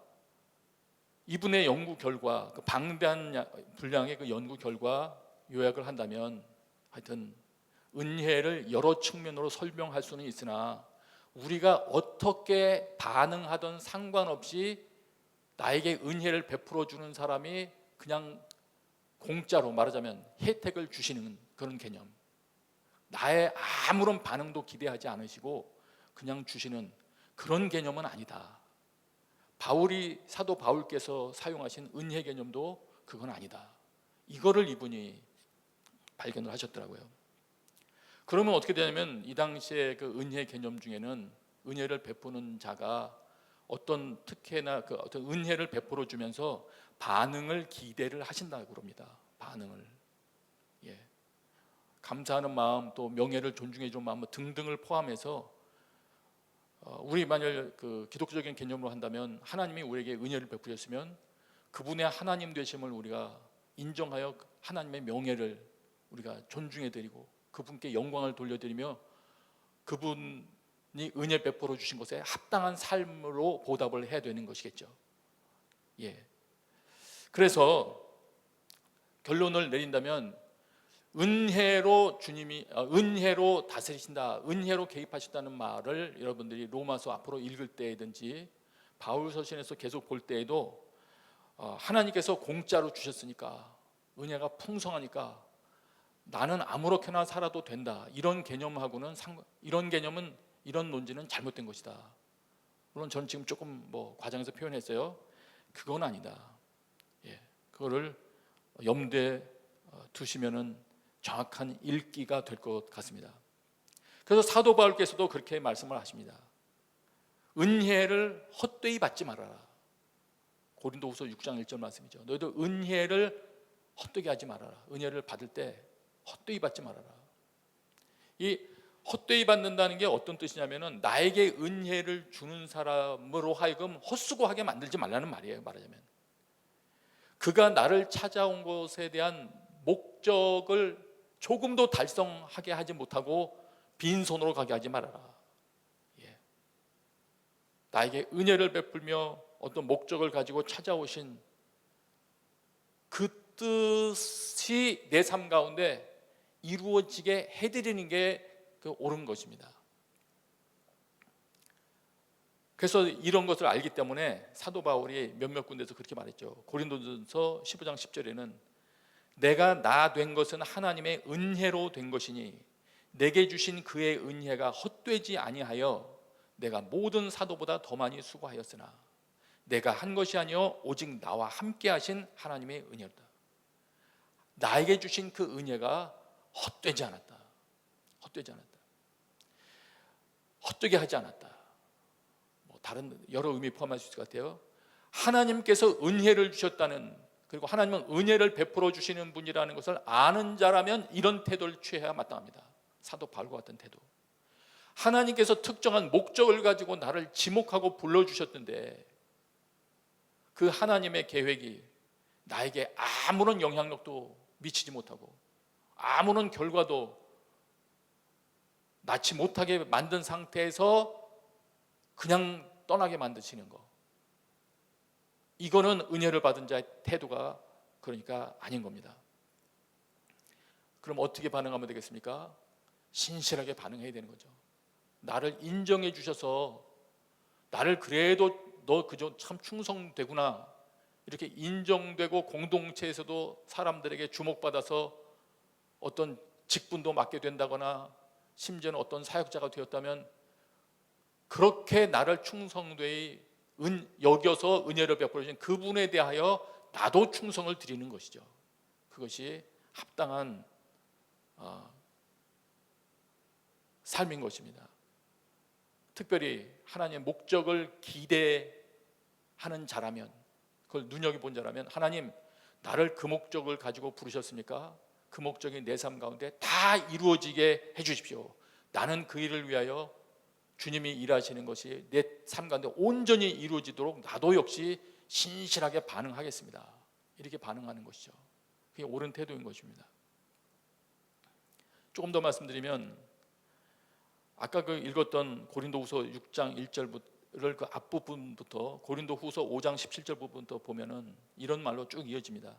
이분의 연구 결과, 그 방대한 분량의 그 연구 결과 요약을 한다면, 하여튼 은혜를 여러 측면으로 설명할 수는 있으나 우리가 어떻게 반응하든 상관없이 나에게 은혜를 베풀어 주는 사람이 그냥 공짜로, 말하자면 혜택을 주시는 그런 개념, 나의 아무런 반응도 기대하지 않으시고 그냥 주시는 그런 개념은 아니다. 사도 바울께서 사용하신 은혜 개념도 그건 아니다. 이거를 이분이 발견을 하셨더라고요. 그러면 어떻게 되냐면, 이 당시에 그 은혜 개념 중에는 은혜를 베푸는 자가 어떤 특혜나 그 어떤 은혜를 베풀어 주면서 반응을 기대를 하신다고 그럽니다. 반응을, 감사하는 마음, 또 명예를 존중해 주는 마음 등등을 포함해서, 우리 만약 그 기독교적인 개념으로 한다면 하나님이 우리에게 은혜를 베푸셨으면 그분의 하나님 되심을 우리가 인정하여 하나님의 명예를 우리가 존중해 드리고 그분께 영광을 돌려드리며 그분이 은혜 베풀어 주신 것에 합당한 삶으로 보답을 해야 되는 것이겠죠. 그래서 결론을 내린다면, 은혜로 다스리신다, 은혜로 개입하신다는 말을 여러분들이 로마서 앞으로 읽을 때든지 바울 서신에서 계속 볼 때에도 하나님께서 공짜로 주셨으니까, 은혜가 풍성하니까 나는 아무렇게나 살아도 된다, 이런 개념하고는 이런 논지는 잘못된 것이다. 물론 저는 지금 조금 과장해서 표현했어요. 그건 아니다. 그거를 염두에 두시면은 정확한 읽기가 될 것 같습니다. 그래서 사도 바울께서도 그렇게 말씀을 하십니다. 은혜를 헛되이 받지 말아라. 고린도후서 6장 1절 말씀이죠. 너희도 은혜를 헛되게 하지 말아라. 은혜를 받을 때 헛되이 받지 말아라. 이 헛되이 받는다는 게 어떤 뜻이냐면은, 나에게 은혜를 주는 사람으로 하여금 헛수고하게 만들지 말라는 말이에요. 말하자면 그가 나를 찾아온 것에 대한 목적을 조금도 달성하게 하지 못하고 빈손으로 가게 하지 말아라. 나에게 은혜를 베풀며 어떤 목적을 가지고 찾아오신 그 뜻이 내 삶 가운데 이루어지게 해드리는 게 그 옳은 것입니다. 그래서 이런 것을 알기 때문에 사도 바울이 몇몇 군데서 그렇게 말했죠. 고린도전서 15장 10절에는 내가 나 된 것은 하나님의 은혜로 된 것이니 내게 주신 그의 은혜가 헛되지 아니하여 내가 모든 사도보다 더 많이 수고하였으나 내가 한 것이 아니요 오직 나와 함께 하신 하나님의 은혜였다. 나에게 주신 그 은혜가 헛되지 않았다. 헛되지 않았다. 헛되게 하지 않았다. 다른 여러 의미 포함할 수 있을 것 같아요. 하나님께서 은혜를 주셨다는, 그리고 하나님은 은혜를 베풀어 주시는 분이라는 것을 아는 자라면 이런 태도를 취해야 마땅합니다. 사도 바울과 같은 태도. 하나님께서 특정한 목적을 가지고 나를 지목하고 불러주셨는데 그 하나님의 계획이 나에게 아무런 영향력도 미치지 못하고 아무런 결과도 낳지 못하게 만든 상태에서 그냥 떠나게 만드시는 거, 이거는 은혜를 받은 자의 태도가 그러니까 아닌 겁니다. 그럼 어떻게 반응하면 되겠습니까? 신실하게 반응해야 되는 거죠. 나를 인정해 주셔서 나를 그래도 너 그저 참 충성되구나 이렇게 인정되고 공동체에서도 사람들에게 주목받아서 어떤 직분도 맡게 된다거나 심지어는 어떤 사역자가 되었다면 그렇게 나를 충성되이 여겨서 은혜를 베풀어 주신 그분에 대하여 나도 충성을 드리는 것이죠. 그것이 합당한 삶인 것입니다. 특별히 하나님의 목적을 기대하는 자라면, 그걸 눈여겨본 자라면, 하나님 나를 그 목적을 가지고 부르셨습니까? 그 목적이 내 삶 가운데 다 이루어지게 해주십시오. 나는 그 일을 위하여 주님이 일하시는 것이 내 삶 가운데 온전히 이루어지도록 나도 역시 신실하게 반응하겠습니다. 이렇게 반응하는 것이죠. 그게 옳은 태도인 것입니다. 조금 더 말씀드리면, 아까 그 읽었던 고린도후서 6장 1절을 그 앞부분부터 고린도후서 5장 17절 부분부터 보면은 이런 말로 쭉 이어집니다.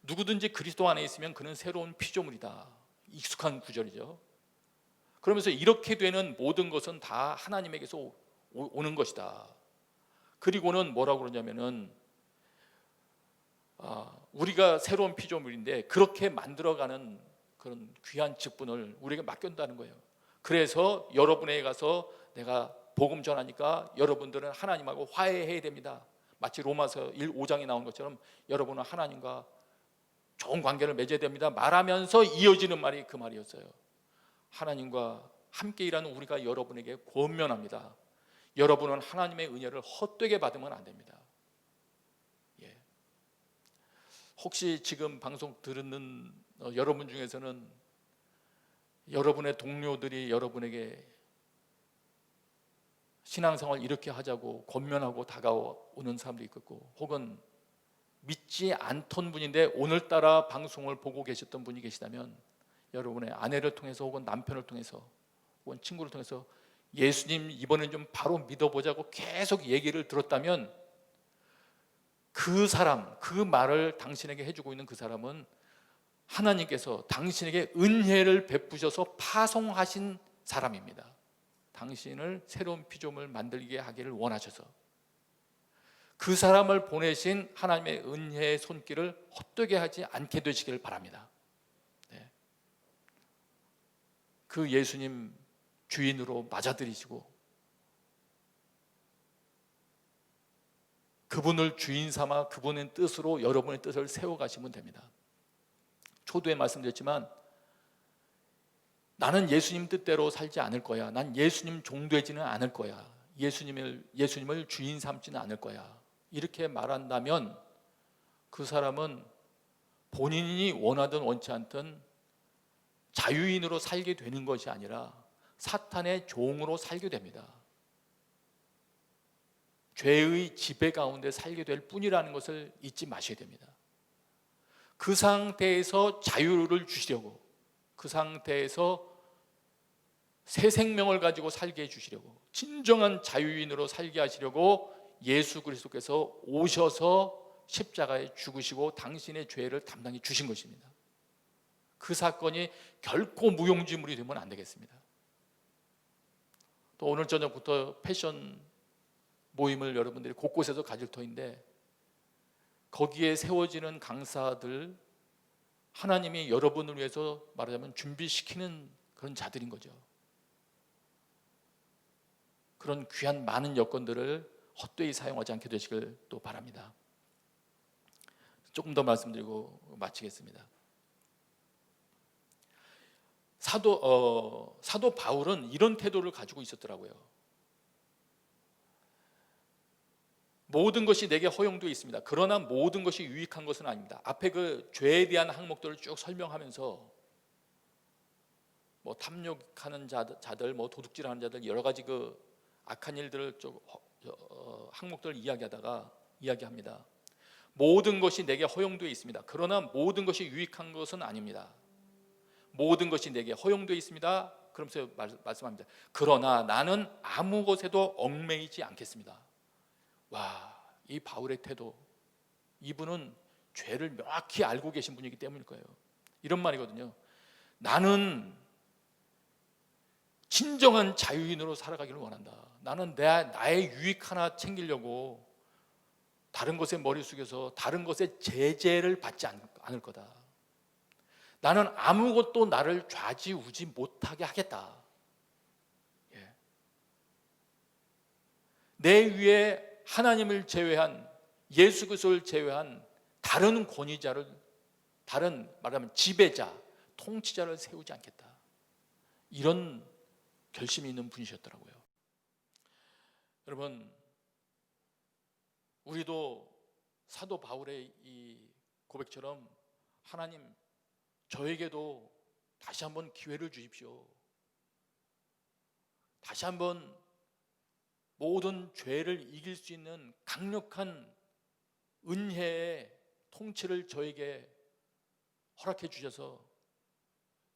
누구든지 그리스도 안에 있으면 그는 새로운 피조물이다. 익숙한 구절이죠. 그러면서 이렇게 되는 모든 것은 다 하나님에게서 오는 것이다. 그리고는 뭐라고 그러냐면은 우리가 새로운 피조물인데 그렇게 만들어가는 그런 귀한 직분을 우리에게 맡긴다는 거예요. 그래서 여러분에게 가서 내가 복음 전하니까 여러분들은 하나님하고 화해해야 됩니다. 마치 로마서 5장에 나온 것처럼 여러분은 하나님과 좋은 관계를 맺어야 됩니다 말하면서 이어지는 말이 그 말이었어요. 하나님과 함께 일하는 우리가 여러분에게 권면합니다. 여러분은 하나님의 은혜를 헛되게 받으면 안 됩니다. 예. 혹시 지금 방송 듣는 여러분 중에서는 여러분의 동료들이 여러분에게 신앙생활 이렇게 하자고 권면하고 다가오는 사람도 있겠고, 혹은 믿지 않던 분인데 오늘따라 방송을 보고 계셨던 분이 계시다면 여러분의 아내를 통해서 혹은 남편을 통해서 혹은 친구를 통해서 예수님 이번엔 좀 바로 믿어보자고 계속 얘기를 들었다면 그 사람, 그 말을 당신에게 해주고 있는 그 사람은 하나님께서 당신에게 은혜를 베푸셔서 파송하신 사람입니다. 당신을 새로운 피조물 만들게 하기를 원하셔서 그 사람을 보내신 하나님의 은혜의 손길을 헛되게 하지 않게 되시길 바랍니다. 네. 그 예수님 주인으로 맞아들이시고 그분을 주인 삼아 그분의 뜻으로 여러분의 뜻을 세워가시면 됩니다. 초두에 말씀드렸지만 나는 예수님 뜻대로 살지 않을 거야. 난 예수님 종되지는 않을 거야. 예수님을 주인 삼지는 않을 거야. 이렇게 말한다면 그 사람은 본인이 원하든 원치 않든 자유인으로 살게 되는 것이 아니라 사탄의 종으로 살게 됩니다. 죄의 지배 가운데 살게 될 뿐이라는 것을 잊지 마셔야 됩니다. 그 상태에서 자유를 주시려고, 그 상태에서 새 생명을 가지고 살게 해주시려고, 진정한 자유인으로 살게 하시려고 예수 그리스도께서 오셔서 십자가에 죽으시고 당신의 죄를 담당해 주신 것입니다. 그 사건이 결코 무용지물이 되면 안 되겠습니다. 또 오늘 저녁부터 패션 모임을 여러분들이 곳곳에서 가질 터인데 거기에 세워지는 강사들, 하나님이 여러분을 위해서 말하자면 준비시키는 그런 자들인 거죠. 그런 귀한 많은 여건들을 헛되이 사용하지 않게 되시길 또 바랍니다. 조금 더 말씀드리고 마치겠습니다. 사도 바울은 이런 태도를 가지고 있었더라고요. 모든 것이 내게 허용되어 있습니다. 그러나 모든 것이 유익한 것은 아닙니다. 앞에 그 죄에 대한 항목들을 쭉 설명하면서 뭐 탐욕하는 자들, 뭐 도둑질하는 자들, 여러 가지 그 악한 일들을 쭉 항목들을 이야기합니다. 모든 것이 내게 허용되어 있습니다. 그러나 모든 것이 유익한 것은 아닙니다. 모든 것이 내게 허용되어 있습니다. 그러면서 말씀합니다. 그러나 나는 아무 것에도 얽매이지 않겠습니다. 와, 이 바울의 태도, 이분은 죄를 명확히 알고 계신 분이기 때문일 거예요. 이런 말이거든요. 나는 진정한 자유인으로 살아가기를 원한다. 나는 나의 유익 하나 챙기려고 다른 것에 머리 숙여서 다른 것에 제재를 받지 않을 거다. 나는 아무것도 나를 좌지우지 못하게 하겠다. 예. 내 위에 하나님을 제외한, 예수 그리스도를 제외한 다른 권위자를, 다른 말하면 지배자, 통치자를 세우지 않겠다. 이런 결심이 있는 분이셨더라고요. 여러분, 우리도 사도 바울의 이 고백처럼 하나님, 저에게도 다시 한번 기회를 주십시오. 다시 한번 모든 죄를 이길 수 있는 강력한 은혜의 통치를 저에게 허락해 주셔서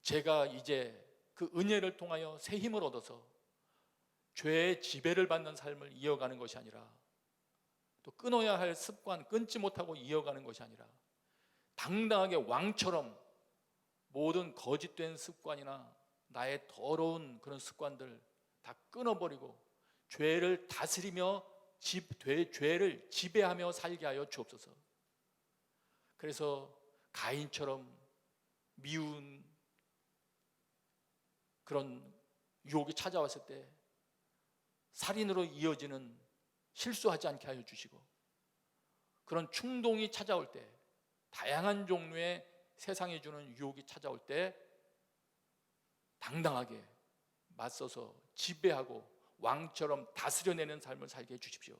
제가 이제 그 은혜를 통하여 새 힘을 얻어서 죄의 지배를 받는 삶을 이어가는 것이 아니라, 또 끊어야 할 습관, 끊지 못하고 이어가는 것이 아니라 당당하게 왕처럼 모든 거짓된 습관이나 나의 더러운 그런 습관들 다 끊어버리고 죄를 다스리며 죄를 지배하며 살게 하여 주옵소서. 그래서 가인처럼 미운 그런 유혹이 찾아왔을 때 살인으로 이어지는 실수하지 않게 하여 주시고, 그런 충동이 찾아올 때, 다양한 종류의 세상이 주는 유혹이 찾아올 때 당당하게 맞서서 지배하고 왕처럼 다스려내는 삶을 살게 해주십시오.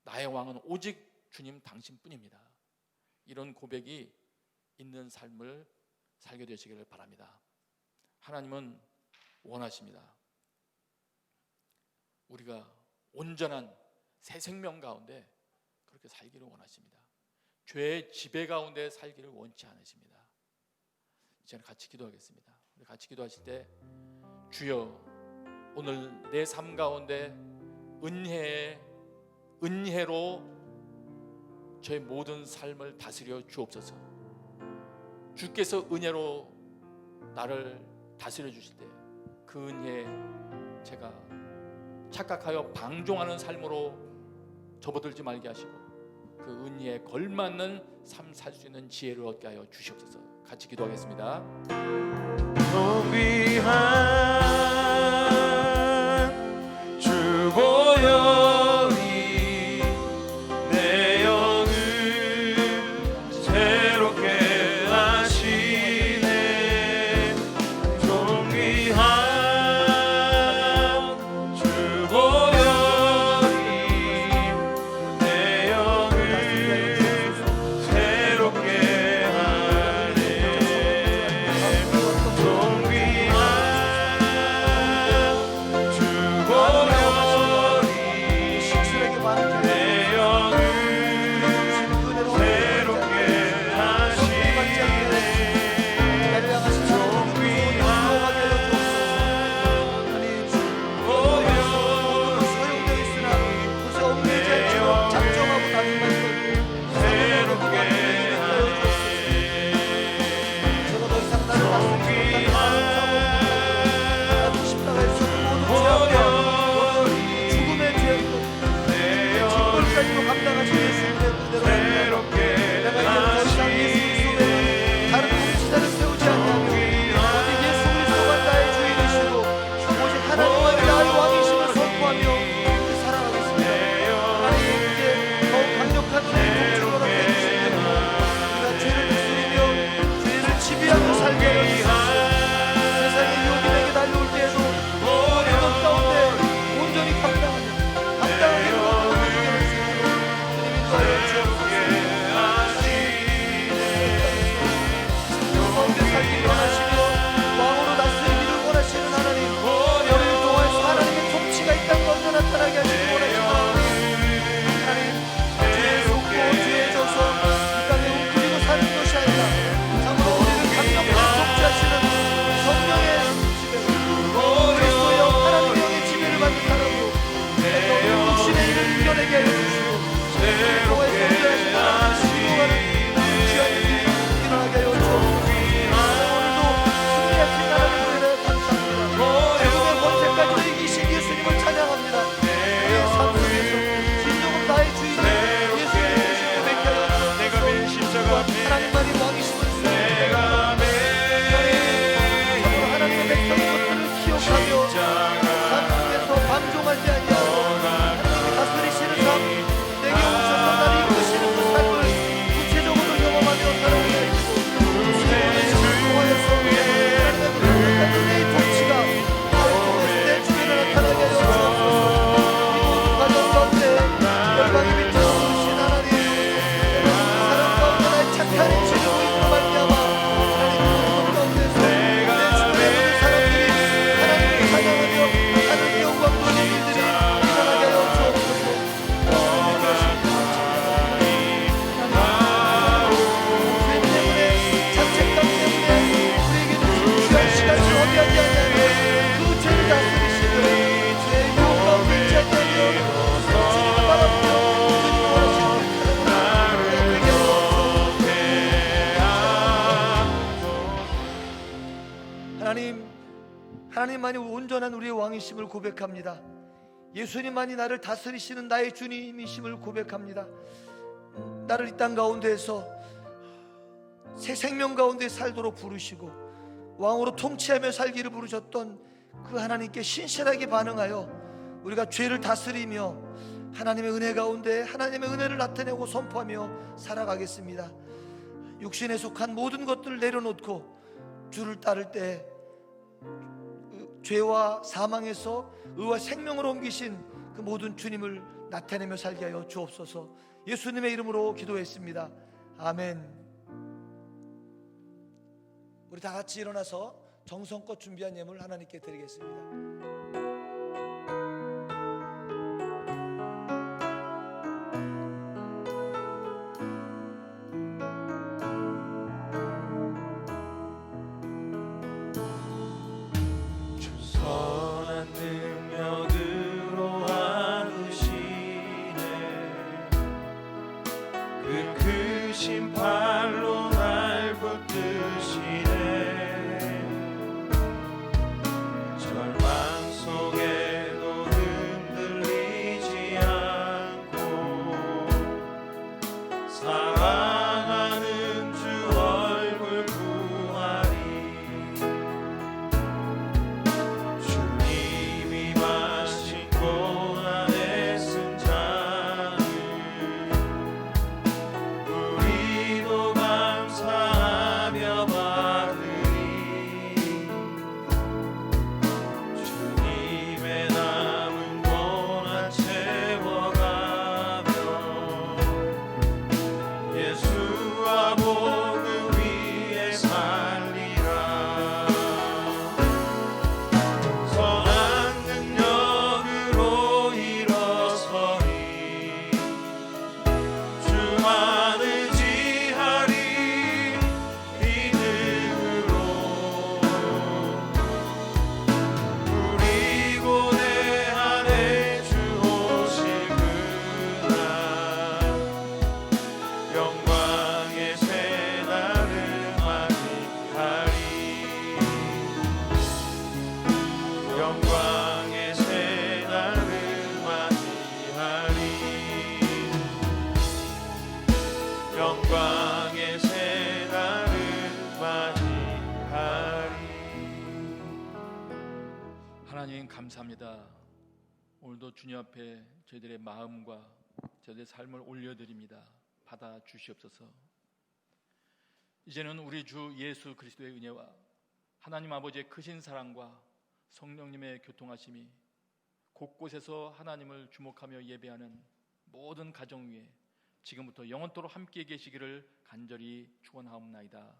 나의 왕은 오직 주님 당신뿐입니다. 이런 고백이 있는 삶을 살게 되시기를 바랍니다. 하나님은 원하십니다. 우리가 온전한 새 생명 가운데 그렇게 살기를 원하십니다. 죄의 지배 가운데 살기를 원치 않으십니다. 이제는 같이 기도하겠습니다. 우리 같이 기도하실 때, 주여, 오늘 내 삶 가운데 은혜로 저의 모든 삶을 다스려 주옵소서. 주께서 은혜로 나를 다스려 주실 때 그 은혜에 제가 착각하여 방종하는 삶으로 접어들지 말게 하시고 그 은혜에 걸맞는 삶 살 수 있는 지혜를 얻게 하여 주시옵소서. 같이 기도하겠습니다. 귀한 주 보혈이 내 영을 새롭게 하시네. 좀 귀한 주 보혈이 내 영을 새롭게 하네. 좀 귀한 영원한 우리의 왕이심을 고백합니다. 예수님만이 나를 다스리시는 나의 주님이심을 고백합니다. 나를 이 땅 가운데에서 새 생명 가운데 살도록 부르시고 왕으로 통치하며 살기를 부르셨던 그 하나님께 신실하게 반응하여 우리가 죄를 다스리며 하나님의 은혜 가운데 하나님의 은혜를 나타내고 선포하며 살아가겠습니다. 육신에 속한 모든 것들을 내려놓고 주를 따를 때 죄와 사망에서 의와 생명으로 옮기신 그 모든 주님을 나타내며 살게 하여 주옵소서. 예수님의 이름으로 기도했습니다. 아멘. 우리 다 같이 일어나서 정성껏 준비한 예물 하나님께 드리겠습니다. 선한 능력으로 안으시네 그 크신 팔로 날 붙드시네 절망 속에도 흔들리지 않고 사랑하는 주 얼굴 구하리 주님이 마신 고난의 승자는 우리도 감사하며 받으리 주님의 남은 고난 채워가며 예수와 복음 위에 살리라 선한 능력으로 일어서리 주만 의지하리 믿음으로 우리 고뇌하네 주 오실 그날 영광의 새날을 맞이하리 영광의 새날을 맞이하리 영광의 새날을 맞이하리. 하나님 감사합니다. 오늘도 주님 앞에 저희들의 마음과 저희들의 삶을 올려드립니다. 받아 주시옵소서. 이제는 우리 주 예수 그리스도의 은혜와 하나님 아버지의 크신 사랑과 성령님의 교통하심이 곳곳에서 하나님을 주목하며 예배하는 모든 가정 위에 지금부터 영원토록 함께 계시기를 간절히 축원하옵나이다.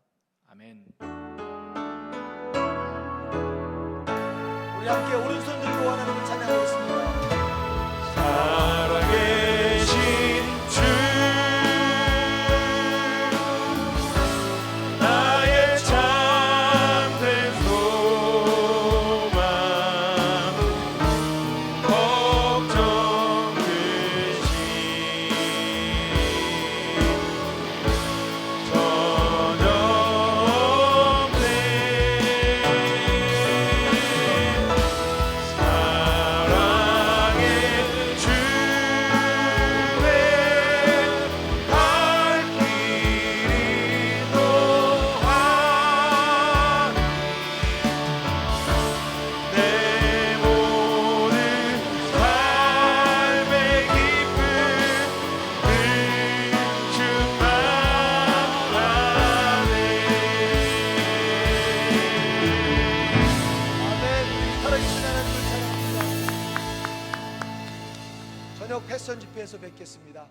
아멘. 우리 함께 오른손 들고 하나님을 찬양하겠습니다. 살아계신 주 나의 참된 소망 걱정 근심 전혀 없네 사랑의 주의 갈 길이 또하니 내 모든 삶의 기쁨 능축만하네 아멘. 살아계신 하나님을 찬양합니다. 저녁 패션 집회에서 뵙겠습니다.